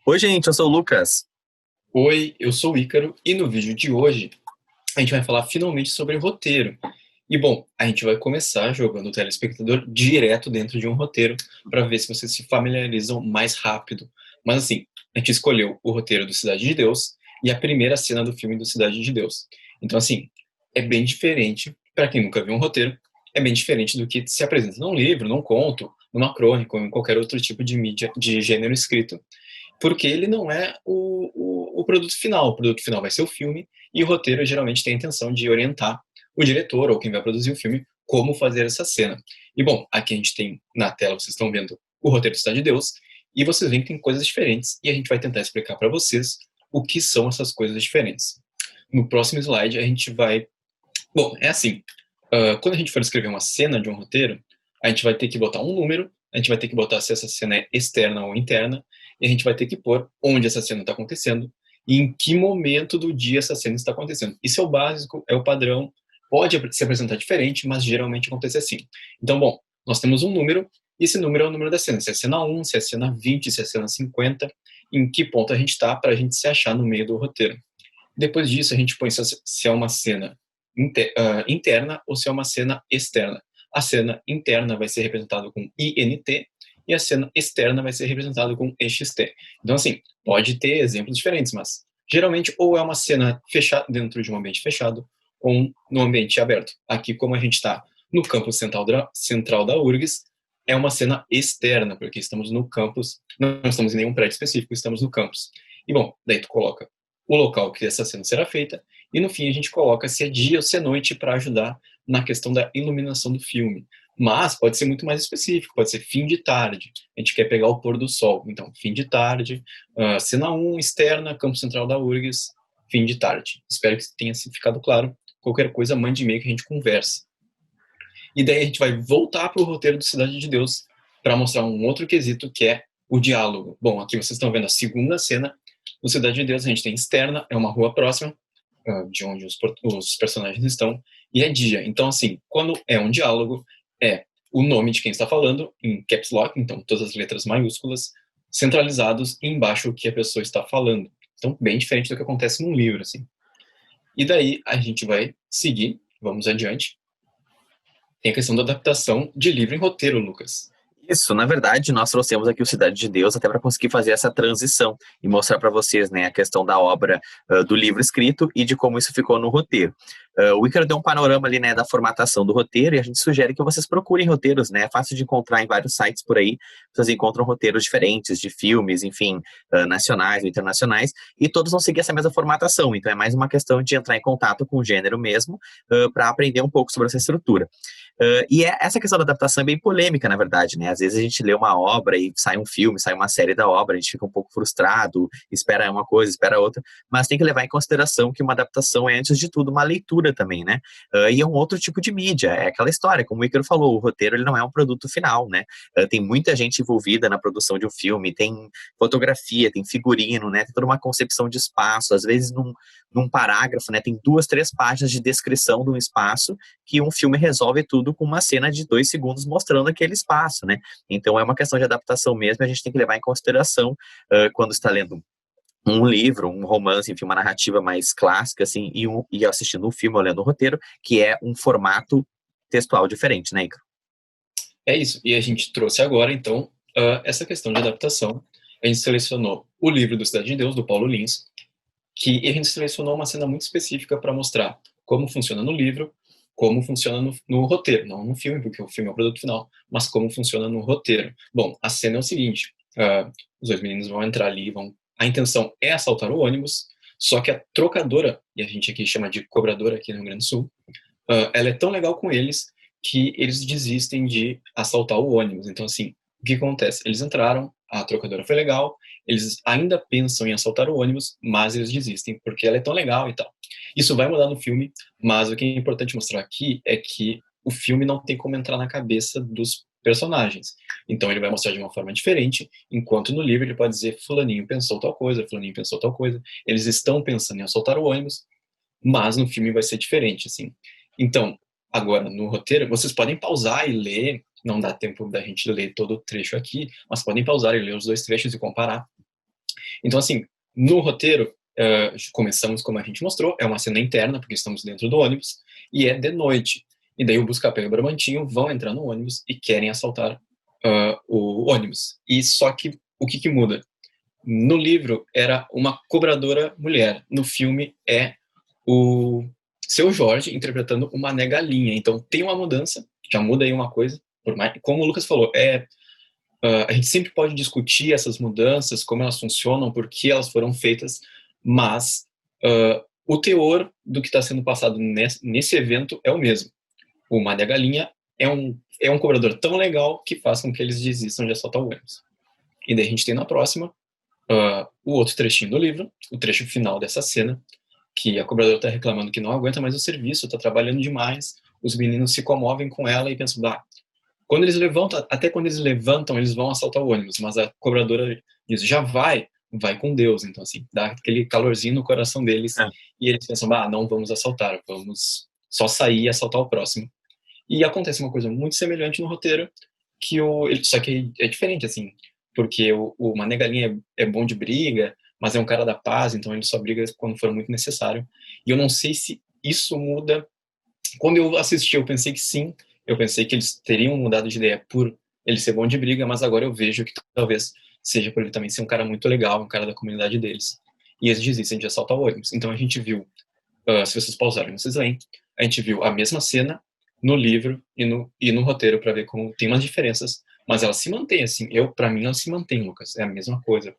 Oi, gente, eu sou o Lucas. Oi, eu sou o Ícaro e no vídeo de hoje a gente vai falar finalmente sobre roteiro. E bom, a gente vai começar jogando o telespectador direto dentro de um roteiro para ver se vocês se familiarizam mais rápido. Mas assim, a gente escolheu o roteiro do Cidade de Deus e a primeira cena do filme do Cidade de Deus. Então assim, é bem diferente, para quem nunca viu um roteiro, é bem diferente do que se apresenta num livro, num conto, numa crônica ou em qualquer outro tipo de mídia de gênero escrito, porque ele não é o produto final. O produto final vai ser o filme, e o roteiro geralmente tem a intenção de orientar o diretor ou quem vai produzir o filme como fazer essa cena. E bom, aqui a gente tem na tela, vocês estão vendo o roteiro do Cidade de Deus, e vocês veem que tem coisas diferentes, e a gente vai tentar explicar para vocês o que são essas coisas diferentes. No próximo slide a gente vai... Bom, é assim, quando a gente for escrever uma cena de um roteiro, a gente vai ter que botar um número, a gente vai ter que botar se essa cena é externa ou interna, e a gente vai ter que pôr onde essa cena está acontecendo e em que momento do dia essa cena está acontecendo. Isso é o básico, é o padrão, pode se apresentar diferente, mas geralmente acontece assim. Então, bom, nós temos um número, e esse número é o número da cena, se é cena 1, se é cena 20, se é cena 50, em que ponto a gente está para a gente se achar no meio do roteiro. Depois disso, a gente põe se é uma cena interna ou se é uma cena externa. A cena interna vai ser representada com INT e a cena externa vai ser representada com EXT. Então, assim, pode ter exemplos diferentes, mas geralmente ou é uma cena fechada dentro de um ambiente fechado ou no ambiente aberto. Aqui, como a gente está no campus central da URGS, é uma cena externa, porque estamos no campus, não estamos em nenhum prédio específico, estamos no campus. E bom, daí tu coloca o local que essa cena será feita, e no fim a gente coloca se é dia ou se é noite para ajudar na questão da iluminação do filme. Mas pode ser muito mais específico, pode ser fim de tarde. A gente quer pegar o pôr do sol. Então, fim de tarde, cena 1, externa, campo central da URGS, fim de tarde. Espero que tenha ficado claro. Qualquer coisa, mande e-mail que a gente conversa. E daí a gente vai voltar para o roteiro do Cidade de Deus para mostrar um outro quesito que é o diálogo. Bom, aqui vocês estão vendo a segunda cena. No Cidade de Deus a gente tem externa, é uma rua próxima, de onde os personagens estão, e é dia. Então, assim, quando é um diálogo, é o nome de quem está falando, em caps lock, então todas as letras maiúsculas, centralizados, e embaixo o que a pessoa está falando. Então, bem diferente do que acontece num livro, assim. E daí a gente vai seguir, vamos adiante. Tem a questão da adaptação de livro em roteiro, Lucas. Isso, na verdade, nós trouxemos aqui o Cidade de Deus até para conseguir fazer essa transição e mostrar para vocês, né, a questão da obra, do livro escrito e de como isso ficou no roteiro. O Icaro deu um panorama ali, né, da formatação do roteiro e a gente sugere que vocês procurem roteiros, né, é fácil de encontrar em vários sites por aí, vocês encontram roteiros diferentes de filmes, enfim, nacionais ou internacionais, e todos vão seguir essa mesma formatação, então é mais uma questão de entrar em contato com o gênero mesmo, para aprender um pouco sobre essa estrutura. Essa questão da adaptação é bem polêmica, na verdade, né? Às vezes a gente lê uma obra e sai um filme, sai uma série da obra, a gente fica um pouco frustrado, espera uma coisa, espera outra, mas tem que levar em consideração que uma adaptação é, antes de tudo, uma leitura também, né? E é um outro tipo de mídia, é aquela história, como o Icaro falou, o roteiro ele não é um produto final, né? Tem muita gente envolvida na produção de um filme, tem fotografia, tem figurino, né? Tem toda uma concepção de espaço, às vezes num parágrafo, né? Tem 2, 3 páginas de descrição de um espaço que um filme resolve tudo com uma cena de 2 segundos mostrando aquele espaço, né? Então é uma questão de adaptação mesmo, a gente tem que levar em consideração quando está lendo um livro, um romance, enfim, uma narrativa mais clássica, assim, e assistindo um filme, olhando um roteiro, que é um formato textual diferente, né, Icaro? É isso. E a gente trouxe agora, então, essa questão de adaptação. A gente selecionou o livro do Cidade de Deus, do Paulo Lins, e a gente selecionou uma cena muito específica para mostrar como funciona no livro, como funciona no roteiro, não no filme, porque o filme é o produto final, mas como funciona no roteiro. Bom, a cena é o seguinte, os dois meninos vão entrar ali, a intenção é assaltar o ônibus, só que a trocadora, e a gente aqui chama de cobradora aqui no Rio Grande do Sul, ela é tão legal com eles que eles desistem de assaltar o ônibus. Então, assim, o que acontece? Eles entraram, a trocadora foi legal, eles ainda pensam em assaltar o ônibus, mas eles desistem porque ela é tão legal e tal. Isso vai mudar no filme, mas o que é importante mostrar aqui é que o filme não tem como entrar na cabeça dos personagens. Então ele vai mostrar de uma forma diferente, enquanto no livro ele pode dizer fulaninho pensou tal coisa, fulaninho pensou tal coisa. Eles estão pensando em assaltar o ônibus, mas no filme vai ser diferente, assim. Então, agora, no roteiro, vocês podem pausar e ler, não dá tempo da gente ler todo o trecho aqui, mas podem pausar e ler os dois trechos e comparar. Então, assim, no roteiro, começamos como a gente mostrou, é uma cena interna, porque estamos dentro do ônibus, e é de noite. E daí o Buscapé e o Brabantinho vão entrar no ônibus e querem assaltar o ônibus. E só que, o que muda? No livro, era uma cobradora mulher. No filme, é o Seu Jorge interpretando uma Mané Galinha. Então, tem uma mudança, já muda aí uma coisa. Como o Lucas falou, a gente sempre pode discutir essas mudanças, como elas funcionam, por que elas foram feitas, mas o teor do que está sendo passado nesse evento é o mesmo. O Mané Galinha é um cobrador tão legal que faz com que eles desistam de assaltar o ônibus. E daí a gente tem na próxima o outro trechinho do livro, o trecho final dessa cena, que a cobradora está reclamando que não aguenta mais o serviço, está trabalhando demais, os meninos se comovem com ela e pensam, quando eles levantam, até quando eles levantam, eles vão assaltar o ônibus, mas a cobradora diz, já vai com Deus. Então, assim, dá aquele calorzinho no coração deles, e eles pensam, não vamos assaltar, vamos só sair e assaltar o próximo. E acontece uma coisa muito semelhante no roteiro, só que é diferente, assim, porque o Mané Galinha é bom de briga, mas é um cara da paz, então ele só briga quando for muito necessário. E eu não sei se isso muda. Quando eu assisti, eu pensei que sim, eu pensei que eles teriam mudado de ideia por ele ser bom de briga, mas agora eu vejo que talvez seja por ele também ser um cara muito legal, um cara da comunidade deles. E eles desistem de assaltar o ônibus. Então a gente viu, se vocês pausarem, vocês leem, a gente viu a mesma cena no livro e no roteiro para ver como tem umas diferenças, mas ela se mantém, assim. Para mim, ela se mantém, Lucas. É a mesma coisa.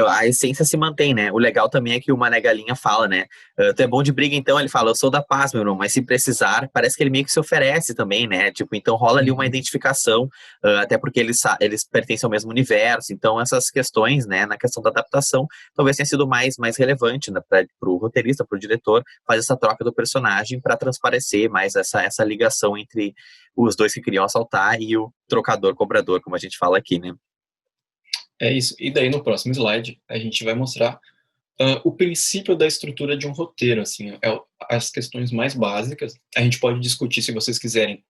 A essência se mantém, né? O legal também é que o Mané Galinha fala, né? Tu é bom de briga, então? Ele fala, eu sou da paz, meu irmão, mas se precisar, parece que ele meio que se oferece também, né? Tipo, então rola ali uma identificação, até porque eles pertencem ao mesmo universo, então essas questões, né, na questão da adaptação, talvez tenha sido mais relevante, né, pro roteirista, pro diretor, fazer essa troca do personagem para transparecer mais essa ligação entre os dois que queriam assaltar e o trocador-cobrador, como a gente fala aqui, né? É isso. E daí, no próximo slide, a gente vai mostrar o princípio da estrutura de um roteiro, assim, as questões mais básicas. A gente pode discutir, se vocês quiserem,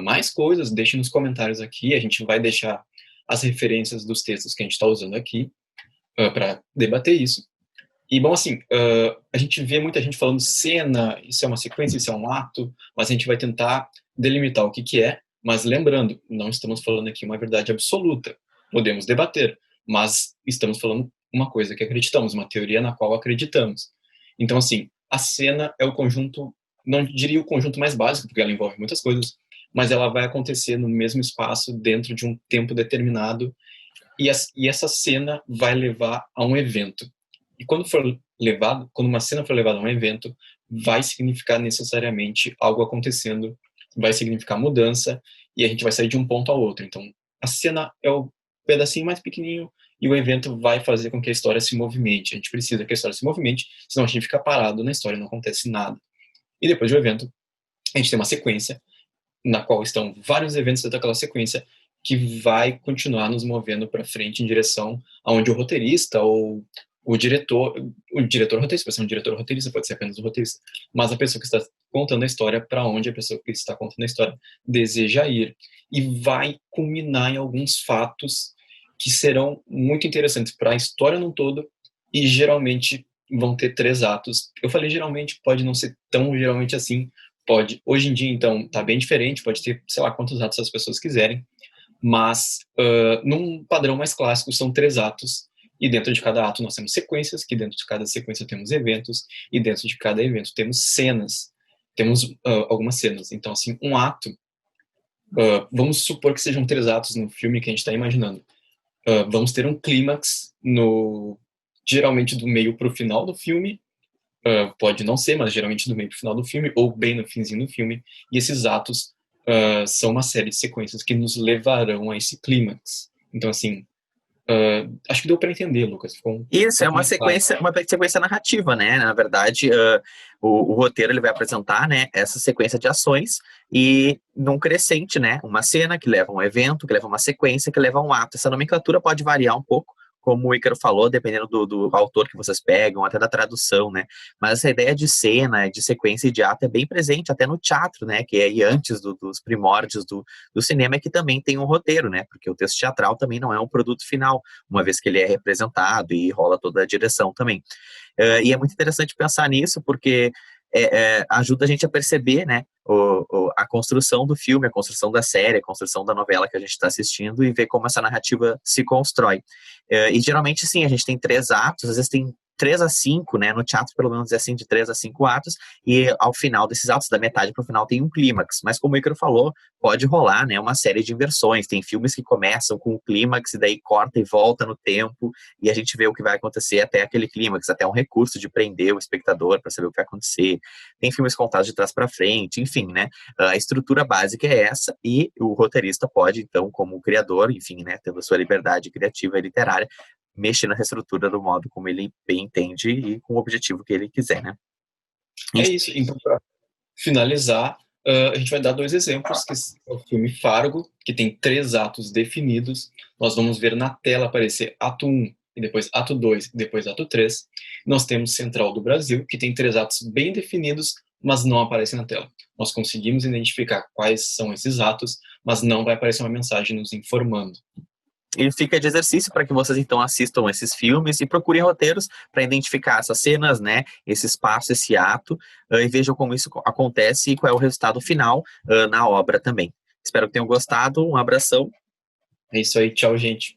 mais coisas, deixem nos comentários aqui, a gente vai deixar as referências dos textos que a gente está usando aqui para debater isso. E, bom, assim, a gente vê muita gente falando cena, isso é uma sequência, isso é um ato, mas a gente vai tentar delimitar o que é, mas lembrando, não estamos falando aqui uma verdade absoluta, podemos debater, mas estamos falando uma coisa que acreditamos, uma teoria na qual acreditamos. Então, assim, a cena é o conjunto, não diria o conjunto mais básico, porque ela envolve muitas coisas, mas ela vai acontecer no mesmo espaço, dentro de um tempo determinado, e essa cena vai levar a um evento. E quando uma cena for levada a um evento, vai significar necessariamente algo acontecendo, vai significar mudança, e a gente vai sair de um ponto ao outro. Então, a cena é o pedacinho mais pequenininho, e o evento vai fazer com que a história se movimente. A gente precisa que a história se movimente, senão a gente fica parado na história, não acontece nada. E depois do evento, a gente tem uma sequência, na qual estão vários eventos dentro daquela sequência, que vai continuar nos movendo para frente em direção aonde o roteirista ou o diretor roteirista, pode ser um diretor roteirista, pode ser apenas um roteirista, mas a pessoa que está contando a história, para onde a pessoa que está contando a história deseja ir, e vai culminar em alguns fatos que serão muito interessantes para a história num todo, e geralmente vão ter 3 atos. Eu falei geralmente, pode não ser tão geralmente assim, pode, hoje em dia, então, tá bem diferente, pode ter, sei lá, quantos atos as pessoas quiserem, mas num padrão mais clássico são 3 atos, e dentro de cada ato nós temos sequências, que dentro de cada sequência temos eventos, e dentro de cada evento temos cenas, temos algumas cenas. Então, assim, um ato, vamos supor que sejam 3 atos no filme que a gente está imaginando. Vamos ter um clímax, geralmente do meio para o final do filme, pode não ser, mas geralmente do meio para o final do filme, ou bem no finzinho do filme, e esses atos são uma série de sequências que nos levarão a esse clímax. Então, assim, acho que deu para entender, Lucas. Isso, é uma sequência narrativa, né? Na verdade, o roteiro ele vai apresentar, né, essa sequência de ações e num crescente, né? Uma cena que leva a um evento, que leva a uma sequência, que leva a um ato. Essa nomenclatura pode variar um pouco, como o Ícaro falou, dependendo do autor que vocês pegam, até da tradução, né? Mas essa ideia de cena, de sequência e de ato é bem presente até no teatro, né? Que é aí antes dos primórdios do cinema, que também tem um roteiro, né? Porque o texto teatral também não é um produto final, uma vez que ele é representado e rola toda a direção também. E é muito interessante pensar nisso, porque ajuda a gente a perceber, né, a construção do filme, a construção da série, a construção da novela que a gente está assistindo e ver como essa narrativa se constrói. E geralmente, sim, a gente tem 3 atos, às vezes tem 3 a 5, né, no teatro pelo menos é assim, de 3 a 5 atos, e ao final desses atos, da metade para o final, tem um clímax, mas como o Ícaro falou, pode rolar, né, uma série de inversões, tem filmes que começam com o clímax e daí corta e volta no tempo, e a gente vê o que vai acontecer até aquele clímax, até um recurso de prender o espectador para saber o que vai acontecer. Tem filmes contados de trás para frente, enfim, né? A estrutura básica é essa e o roteirista pode, então, como criador, enfim, né, tendo a sua liberdade criativa e literária, mexer nessa estrutura do modo como ele bem entende e com o objetivo que ele quiser, né? É isso. Então, para finalizar, a gente vai dar 2 exemplos, que é o filme Fargo, que tem 3 atos definidos. Nós vamos ver na tela aparecer ato 1, e depois ato 2, e depois ato 3. Nós temos Central do Brasil, que tem 3 atos bem definidos, mas não aparecem na tela. Nós conseguimos identificar quais são esses atos, mas não vai aparecer uma mensagem nos informando. E fica de exercício para que vocês então assistam esses filmes e procurem roteiros para identificar essas cenas, né, esse espaço, esse ato, e vejam como isso acontece e qual é o resultado final na obra também. Espero que tenham gostado. Um abração. É isso aí, tchau, gente.